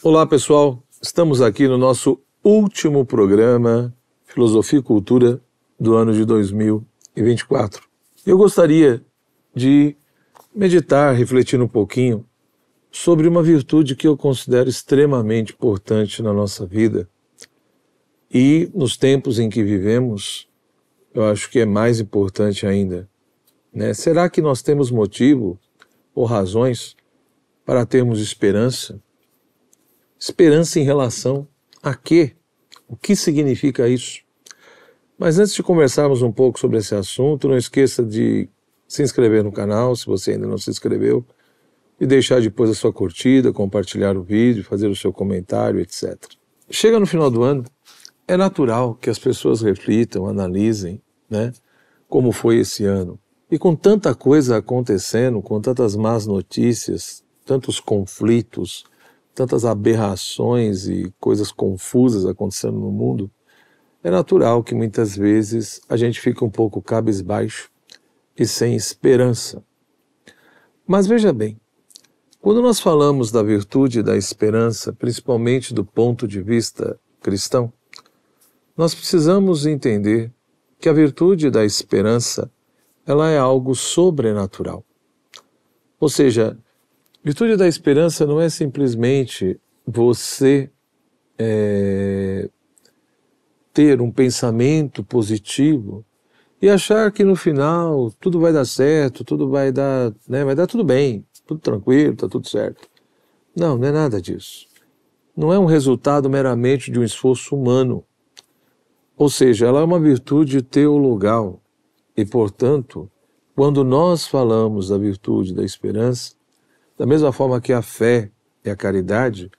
Olá pessoal, estamos aqui no nosso último programa Filosofia e Cultura do ano de 2024. Eu gostaria de meditar, refletir um pouquinho sobre uma virtude que eu considero extremamente importante na nossa vida e nos tempos em que vivemos, eu acho que é mais importante ainda, né? Será que nós temos motivo ou razões para termos esperança? Esperança em relação a quê? O que significa isso? Mas antes de conversarmos um pouco sobre esse assunto, não esqueça de se inscrever no canal, se você ainda não se inscreveu, e deixar depois a sua curtida, compartilhar o vídeo, fazer o seu comentário, etc. Chega no final do ano, é natural que as pessoas reflitam, analisem, né, como foi esse ano. E com tanta coisa acontecendo, com tantas más notícias, tantos conflitos, tantas aberrações e coisas confusas acontecendo no mundo, é natural que muitas vezes a gente fica um pouco cabisbaixo e sem esperança. Mas veja bem, quando nós falamos da virtude da esperança, principalmente do ponto de vista cristão, nós precisamos entender que a virtude da esperança, ela é algo sobrenatural. Ou seja, virtude da esperança não é simplesmente você ter um pensamento positivo e achar que no final tudo vai dar certo, tudo vai dar, né, vai dar tudo bem, tudo tranquilo, está tudo certo. Não, não é nada disso. Não é um resultado meramente de um esforço humano. Ou seja, ela é uma virtude teologal e, portanto, quando nós falamos da virtude da esperança, da mesma forma que a fé e a caridade,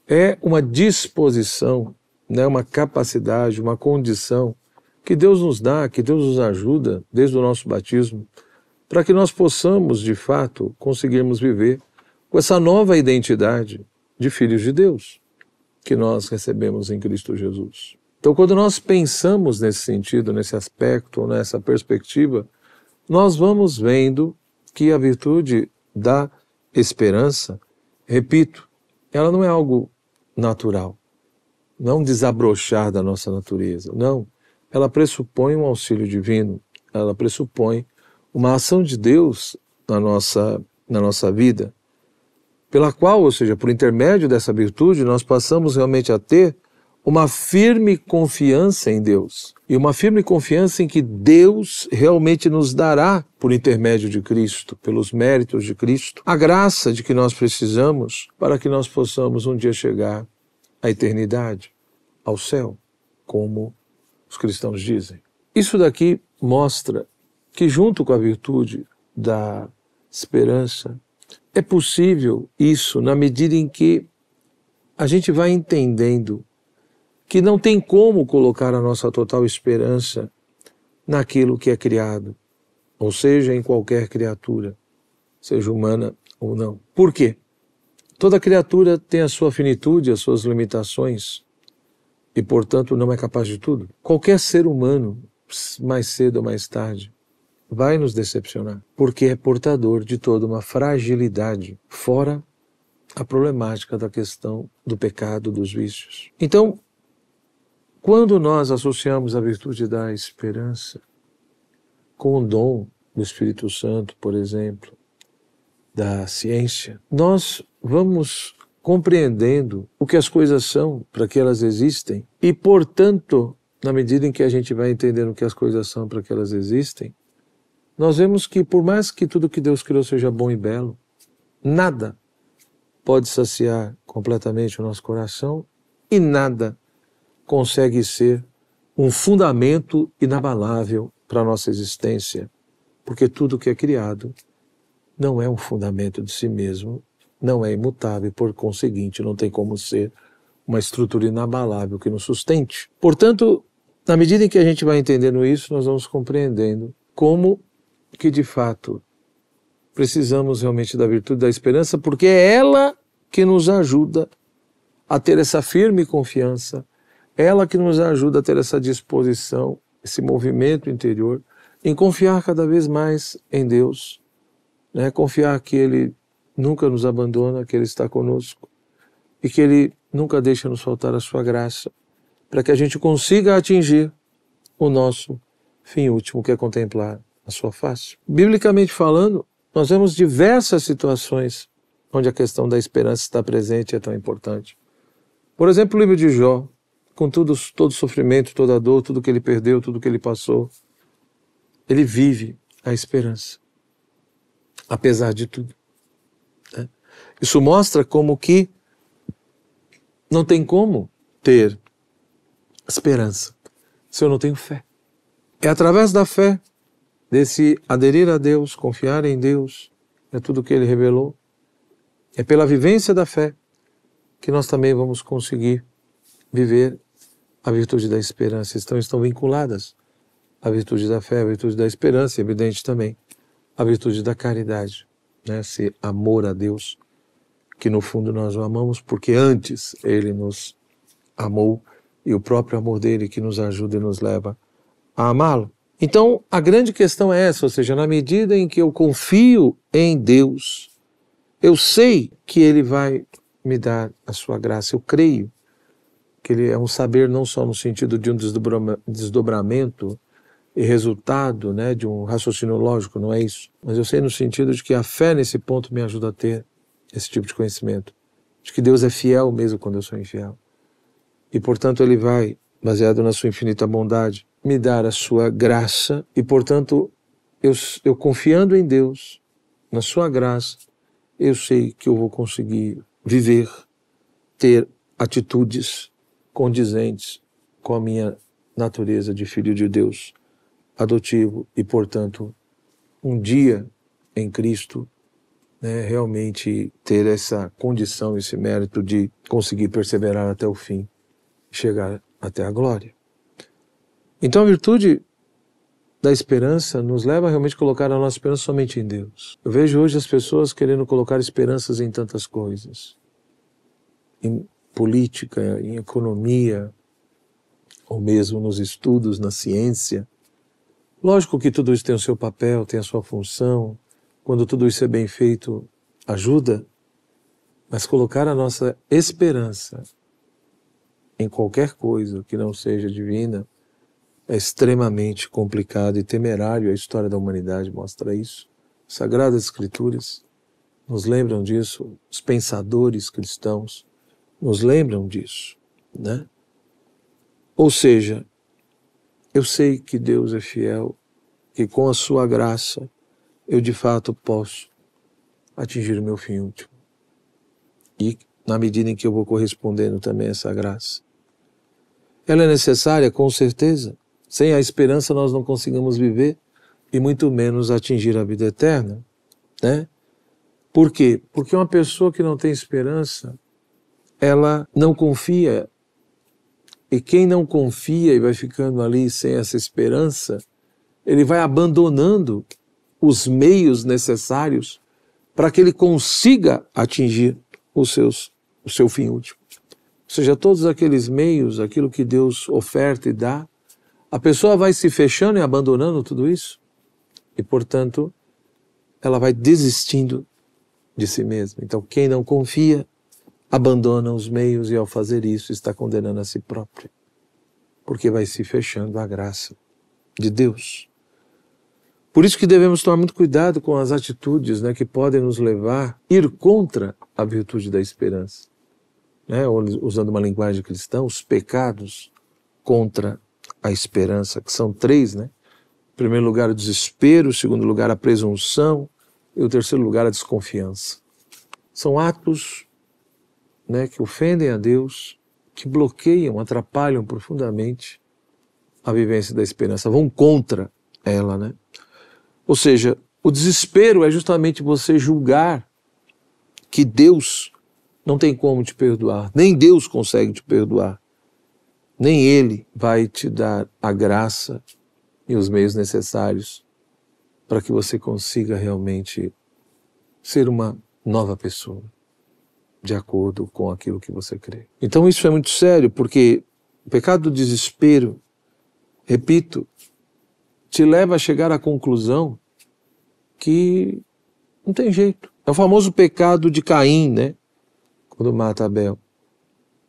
é uma disposição, né, uma capacidade, uma condição que Deus nos dá, que Deus nos ajuda desde o nosso batismo, para que nós possamos, de fato, conseguirmos viver com essa nova identidade de filhos de Deus que nós recebemos em Cristo Jesus. Então, quando nós pensamos nesse sentido, nesse aspecto, ou nessa perspectiva, nós vamos vendo que a virtude da esperança, repito, ela não é algo natural, não é um desabrochar da nossa natureza, não. Ela pressupõe um auxílio divino, ela pressupõe uma ação de Deus na nossa vida, pela qual, ou seja, por intermédio dessa virtude, nós passamos realmente a ter uma firme confiança em Deus e uma firme confiança em que Deus realmente nos dará, por intermédio de Cristo, pelos méritos de Cristo, a graça de que nós precisamos para que nós possamos um dia chegar à eternidade, ao céu, como os cristãos dizem. Isso daqui mostra que, junto com a virtude da esperança, é possível isso na medida em que a gente vai entendendo que não tem como colocar a nossa total esperança naquilo que é criado, ou seja, em qualquer criatura, seja humana ou não. Por quê? Toda criatura tem a sua finitude, as suas limitações, e, portanto, não é capaz de tudo. Qualquer ser humano, mais cedo ou mais tarde, vai nos decepcionar, porque é portador de toda uma fragilidade, fora a problemática da questão do pecado, dos vícios. Então, quando nós associamos a virtude da esperança com o dom do Espírito Santo, por exemplo, da ciência, nós vamos compreendendo o que as coisas são, para que elas existem, e, portanto, na medida em que a gente vai entendendo o que as coisas são, para que elas existem, nós vemos que, por mais que tudo que Deus criou seja bom e belo, nada pode saciar completamente o nosso coração e nada consegue ser um fundamento inabalável para a nossa existência, porque tudo que é criado não é um fundamento de si mesmo, não é imutável e, por conseguinte, não tem como ser uma estrutura inabalável que nos sustente. Portanto, na medida em que a gente vai entendendo isso, nós vamos compreendendo como que, de fato, precisamos realmente da virtude da esperança, porque é ela que nos ajuda a ter essa firme confiança, ela que nos ajuda a ter essa disposição, esse movimento interior, em confiar cada vez mais em Deus, né? Confiar que Ele nunca nos abandona, que Ele está conosco, e que Ele nunca deixa nos faltar a sua graça, para que a gente consiga atingir o nosso fim último, que é contemplar a sua face. Biblicamente falando, nós vemos diversas situações onde a questão da esperança está presente e é tão importante. Por exemplo, o livro de Jó, com todo o sofrimento, toda a dor, tudo que ele perdeu, tudo que ele passou, ele vive a esperança, apesar de tudo. Isso mostra como que não tem como ter esperança se eu não tenho fé. É através da fé, desse aderir a Deus, confiar em Deus, é tudo que Ele revelou. É pela vivência da fé que nós também vamos conseguir viver a virtude da esperança. Estão vinculadas a virtude da fé, a virtude da esperança, e evidente também a virtude da caridade, né? Esse amor a Deus, que no fundo nós o amamos porque antes Ele nos amou, e o próprio amor dele que nos ajuda e nos leva a amá-lo. Então, a grande questão é essa, ou seja, na medida em que eu confio em Deus, eu sei que Ele vai me dar a sua graça, eu creio que Ele é um saber não só no sentido de um desdobramento e resultado, né, de um raciocínio lógico, não é isso, mas eu sei no sentido de que a fé nesse ponto me ajuda a ter esse tipo de conhecimento, de que Deus é fiel mesmo quando eu sou infiel. E, portanto, Ele vai, baseado na sua infinita bondade, me dar a sua graça e, portanto, eu confiando em Deus, na sua graça, eu sei que eu vou conseguir viver, ter atitudes condizentes com a minha natureza de filho de Deus adotivo e, portanto, um dia em Cristo, né, realmente ter essa condição, esse mérito de conseguir perseverar até o fim, chegar até a glória. Então a virtude da esperança nos leva a realmente colocar a nossa esperança somente em Deus. Eu vejo hoje as pessoas querendo colocar esperanças em tantas coisas, em política, em economia, ou mesmo nos estudos, na ciência. Lógico que tudo isso tem o seu papel, tem a sua função, quando tudo isso é bem feito, ajuda, mas colocar a nossa esperança em qualquer coisa que não seja divina é extremamente complicado e temerário. A história da humanidade mostra isso. Sagradas Escrituras nos lembram disso, os pensadores cristãos nos lembram disso, né? Ou seja, eu sei que Deus é fiel, que com a sua graça eu de fato posso atingir o meu fim último. E na medida em que eu vou correspondendo também a essa graça. Ela é necessária, com certeza. Sem a esperança nós não conseguimos viver e muito menos atingir a vida eterna, né? Por quê? Porque uma pessoa que não tem esperança, ela não confia. E quem não confia e vai ficando ali sem essa esperança, ele vai abandonando os meios necessários para que ele consiga atingir o seu fim último. Ou seja, todos aqueles meios, aquilo que Deus oferta e dá, a pessoa vai se fechando e abandonando tudo isso e, portanto, ela vai desistindo de si mesma. Então, quem não confia, abandona os meios e, ao fazer isso, está condenando a si próprio, porque vai se fechando à graça de Deus. Por isso que devemos tomar muito cuidado com as atitudes, né, que podem nos levar a ir contra a virtude da esperança. Né, ou, usando uma linguagem cristã, os pecados contra a esperança, que são 3, né? Em primeiro lugar, o desespero, em segundo lugar, a presunção, e em terceiro lugar, a desconfiança. São atos, né, que ofendem a Deus, que bloqueiam, atrapalham profundamente a vivência da esperança, vão contra ela, né? Ou seja, o desespero é justamente você julgar que Deus não tem como te perdoar, nem Deus consegue te perdoar, nem Ele vai te dar a graça e os meios necessários para que você consiga realmente ser uma nova pessoa, de acordo com aquilo que você crê. Então isso é muito sério, porque o pecado do desespero, repito, te leva a chegar à conclusão que não tem jeito. É o famoso pecado de Caim, né? Quando mata Abel.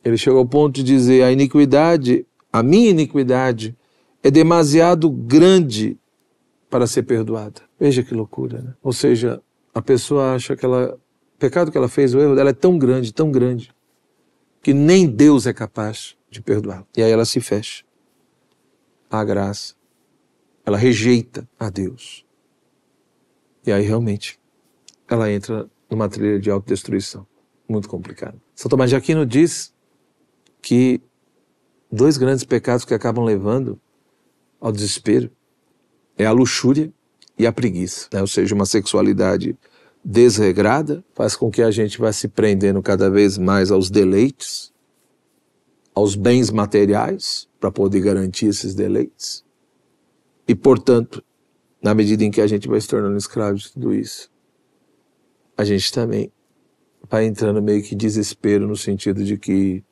Ele chegou ao ponto de dizer: a minha iniquidade é demasiado grande para ser perdoada. Veja que loucura, né? Ou seja, a pessoa acha que o pecado que ela fez, o erro dela é tão grande, que nem Deus é capaz de perdoar. E aí ela se fecha à graça. Ela rejeita a Deus. E aí realmente ela entra numa trilha de autodestruição. Muito complicado. São Tomás de Aquino diz que 2 grandes pecados que acabam levando ao desespero é a luxúria e a preguiça, né? Ou seja, uma sexualidade desregrada faz com que a gente vá se prendendo cada vez mais aos deleites, aos bens materiais, para poder garantir esses deleites. E, portanto, na medida em que a gente vai se tornando escravo de tudo isso, a gente também vai entrando meio que em desespero, no sentido de que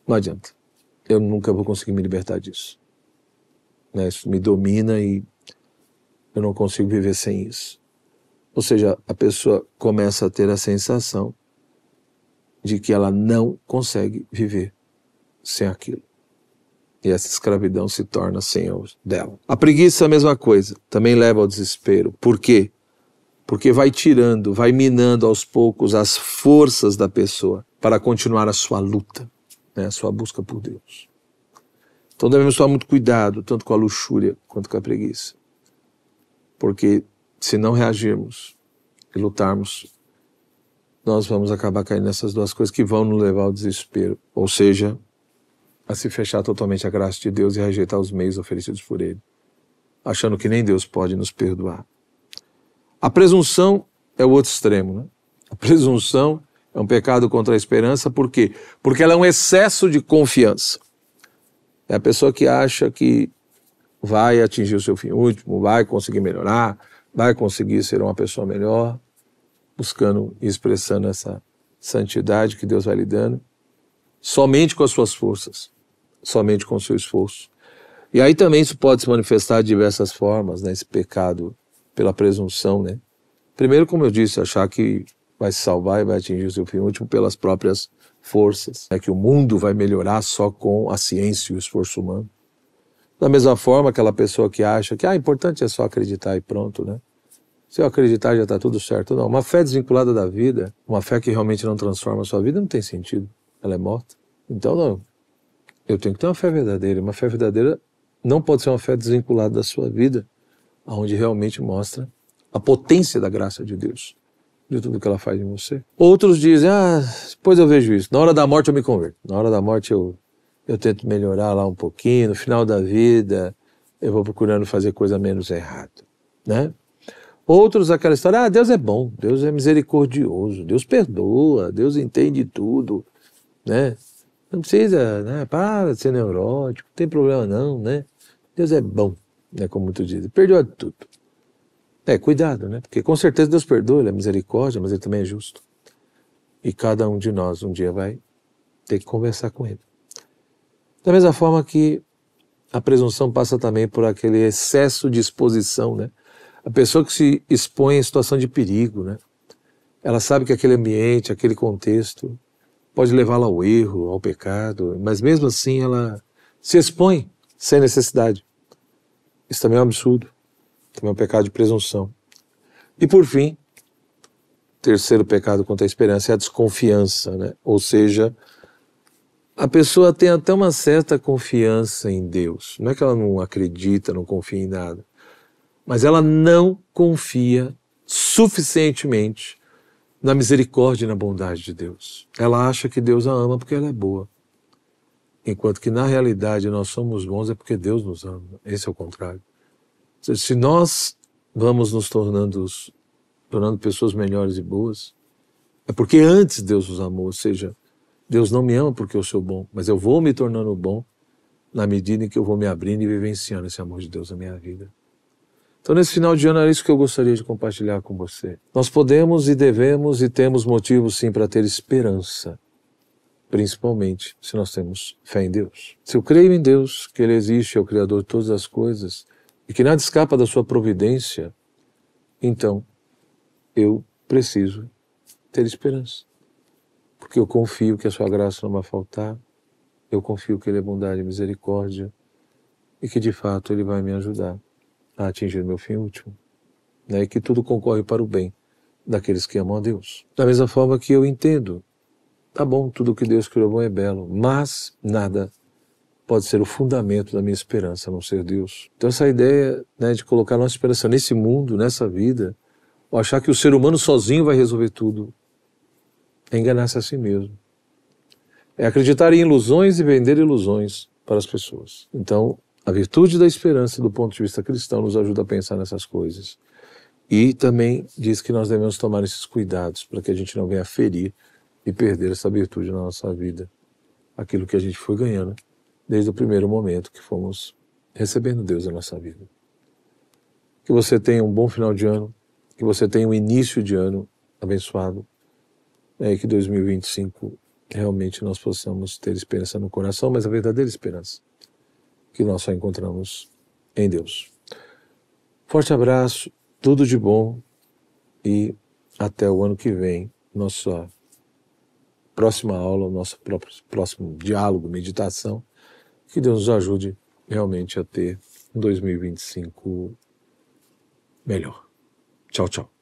não adianta, eu nunca vou conseguir me libertar disso. Né? Isso me domina e eu não consigo viver sem isso. Ou seja, a pessoa começa a ter a sensação de que ela não consegue viver sem aquilo. E essa escravidão se torna senhor dela. A preguiça é a mesma coisa, também leva ao desespero. Por quê? Porque vai tirando, vai minando aos poucos as forças da pessoa para continuar a sua luta, né? A sua busca por Deus. Então devemos tomar muito cuidado, tanto com a luxúria quanto com a preguiça. Porque se não reagirmos e lutarmos, nós vamos acabar caindo nessas 2 coisas que vão nos levar ao desespero. Ou seja, a se fechar totalmente à graça de Deus e rejeitar os meios oferecidos por Ele, achando que nem Deus pode nos perdoar. A presunção é o outro extremo, né? A presunção é um pecado contra a esperança, por quê? Porque ela é um excesso de confiança. É a pessoa que acha que vai atingir o seu fim último, vai conseguir melhorar, vai conseguir ser uma pessoa melhor, buscando e expressando essa santidade que Deus vai lhe dando, somente com as suas forças, somente com o seu esforço. E aí também isso pode se manifestar de diversas formas, né? Esse pecado pela presunção, né? Primeiro, como eu disse, achar que vai se salvar e vai atingir o seu fim último pelas próprias forças, né? Que o mundo vai melhorar só com a ciência e o esforço humano. Da mesma forma, aquela pessoa que acha que o importante é só acreditar e pronto, né? Se eu acreditar já está tudo certo. Não, uma fé desvinculada da vida, uma fé que realmente não transforma a sua vida, não tem sentido. Ela é morta. Então, não. Eu tenho que ter uma fé verdadeira. Uma fé verdadeira não pode ser uma fé desvinculada da sua vida, onde realmente mostra a potência da graça de Deus, de tudo que ela faz em você. Outros dizem, depois eu vejo isso. Na hora da morte eu me converto. Na hora da morte eu tento melhorar lá um pouquinho. No final da vida eu vou procurando fazer coisa menos errada, né? Outros, aquela história, Deus é bom, Deus é misericordioso, Deus perdoa, Deus entende tudo, né? Não precisa, né? Para de ser neurótico, não tem problema não, né? Deus é bom, né? Como muitos dizem, perdoa tudo. Cuidado, né? Porque com certeza Deus perdoa, Ele é misericórdia, mas Ele também é justo. E cada um de nós um dia vai ter que conversar com Ele. Da mesma forma que a presunção passa também por aquele excesso de exposição, né? A pessoa que se expõe em situação de perigo, né? Ela sabe que aquele ambiente, aquele contexto pode levá-la ao erro, ao pecado, mas mesmo assim ela se expõe sem necessidade. Isso também é um absurdo, também é um pecado de presunção. E por fim, terceiro pecado contra a esperança é a desconfiança, né? Ou seja, a pessoa tem até uma certa confiança em Deus. Não é que ela não acredita, não confia em nada, mas ela não confia suficientemente na misericórdia e na bondade de Deus. Ela acha que Deus a ama porque ela é boa, enquanto que na realidade nós somos bons é porque Deus nos ama. Esse é o contrário. Se nós vamos nos tornando pessoas melhores e boas, é porque antes Deus nos amou. Ou seja, Deus não me ama porque eu sou bom, mas eu vou me tornando bom na medida em que eu vou me abrindo e vivenciando esse amor de Deus na minha vida. Então, nesse final de ano, era isso que eu gostaria de compartilhar com você. Nós podemos e devemos e temos motivos, sim, para ter esperança, principalmente se nós temos fé em Deus. Se eu creio em Deus, que Ele existe, é o Criador de todas as coisas, e que nada escapa da sua providência, então eu preciso ter esperança. Porque porque eu confio que a sua graça não vai faltar, eu confio que Ele é bondade e misericórdia, e que de fato Ele vai me ajudar a atingir meu fim último, né? E que tudo concorre para o bem daqueles que amam a Deus. Da mesma forma que eu entendo, tá bom, tudo que Deus criou bom é belo, mas nada pode ser o fundamento da minha esperança, a não ser Deus. Então essa ideia, né, de colocar nossa esperança nesse mundo, nessa vida, ou achar que o ser humano sozinho vai resolver tudo, é enganar-se a si mesmo. É acreditar em ilusões e vender ilusões para as pessoas. Então, a virtude da esperança, do ponto de vista cristão, nos ajuda a pensar nessas coisas. E também diz que nós devemos tomar esses cuidados para que a gente não venha ferir e perder essa virtude na nossa vida. Aquilo que a gente foi ganhando desde o primeiro momento que fomos recebendo Deus na nossa vida. Que você tenha um bom final de ano, que você tenha um início de ano abençoado, e que 2025 realmente nós possamos ter esperança no coração, mas a verdadeira esperança que nós só encontramos em Deus. Forte abraço, tudo de bom e até o ano que vem, nossa próxima aula, nosso próximo diálogo, meditação. Que Deus nos ajude realmente a ter um 2025 melhor. Tchau, tchau.